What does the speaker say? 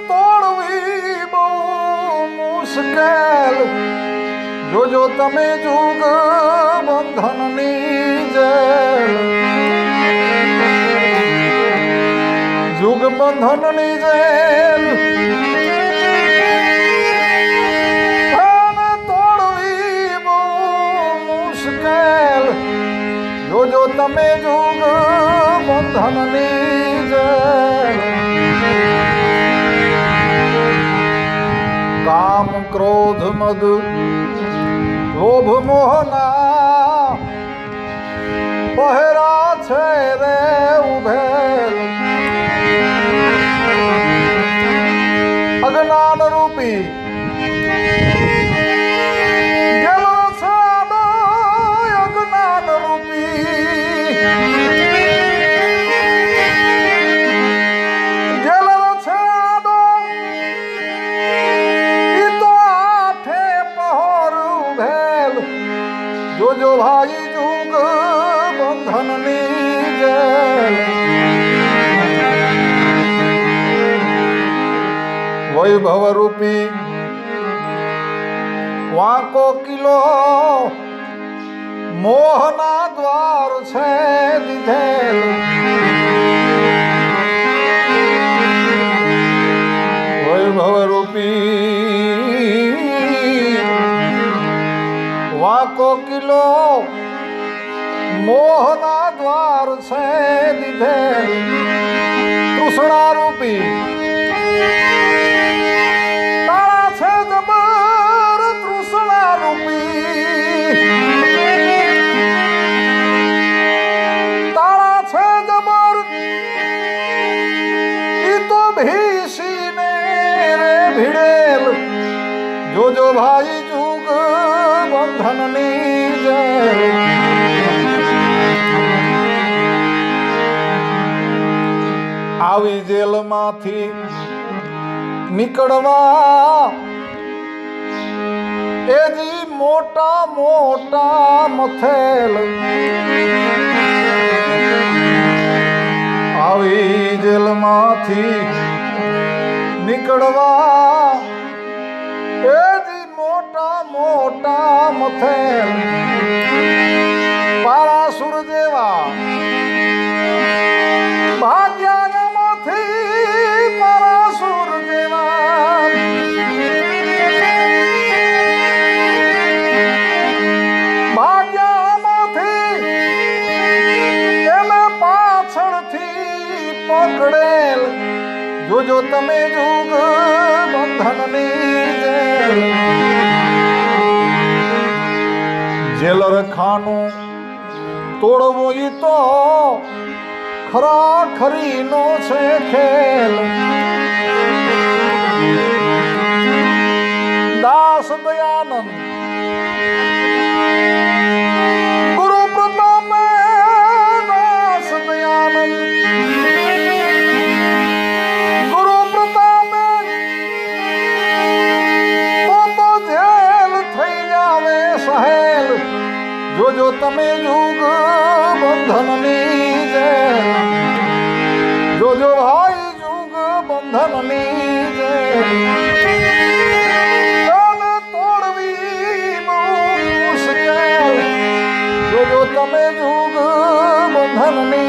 તોડવી બહુ મુશ્કેલ, જોજો તમે જુગ બંધનની જેલ, જુગ બંધનની જેલ તોડવી બહુ મુશ્કેલ, જોજો તમે જુગ બંધનની જેલ. કામ ક્રોધ મદ લોભ મોહના પહેરા છે રે ઉભેલ, અજ્ઞાન રૂપી ગેલો સાદો, અજ્ઞાન રૂપી ગેલો સાદો, ઈ તો આઠે પહોર ઉભેલ, જોજો ભાઈ જુગ બંધનની જેલ. વૈભવ રૂપી વાંકો કિલો મોહના દ્વાર છે દીધેલ, વૈભવ રૂપી વાંકો કિલો મોહના દ્વાર છે દીધેલ. તૃષ્ણા રૂપી તાળા છે જબર, તૃષ્ણા રૂપી તાળા છે જબર, ઈ તો ભીસીને રે ભીડેલ, જોજો ભાઈ જુગ બંધનની જેલ. આવી જેલમાંથી નીકળવા એજી મોટા મોટા મથેલ, આવી જેલમાંથી નીકળવા એજી મોટા મોટા મથેલ, પારાસુર જેવા ભાગ્યામાંથી, પારાસુર જેવા ભાગ્યામાંથી એને પાછળથી પકડેલ, જોજો તમે જુગ બંધનની જેલ. જેલર ખાનું તોડવું ઈ તો ખરા ખરીનો છે ખેલ, દાસ દયાનંદ ગુરુ પ્રતાપે, દાસ દયાનંદ ગુરુ પ્રતાપે તો જેલ થઈ જાવે સહેલ, જોજો તમે જુગ બંધનની જેલ, જોજો ભાઈ જુગ બંધનની જેલ. તોડવી બહુ મુશ્કેલ, જોજો તમે જુગ બંધનની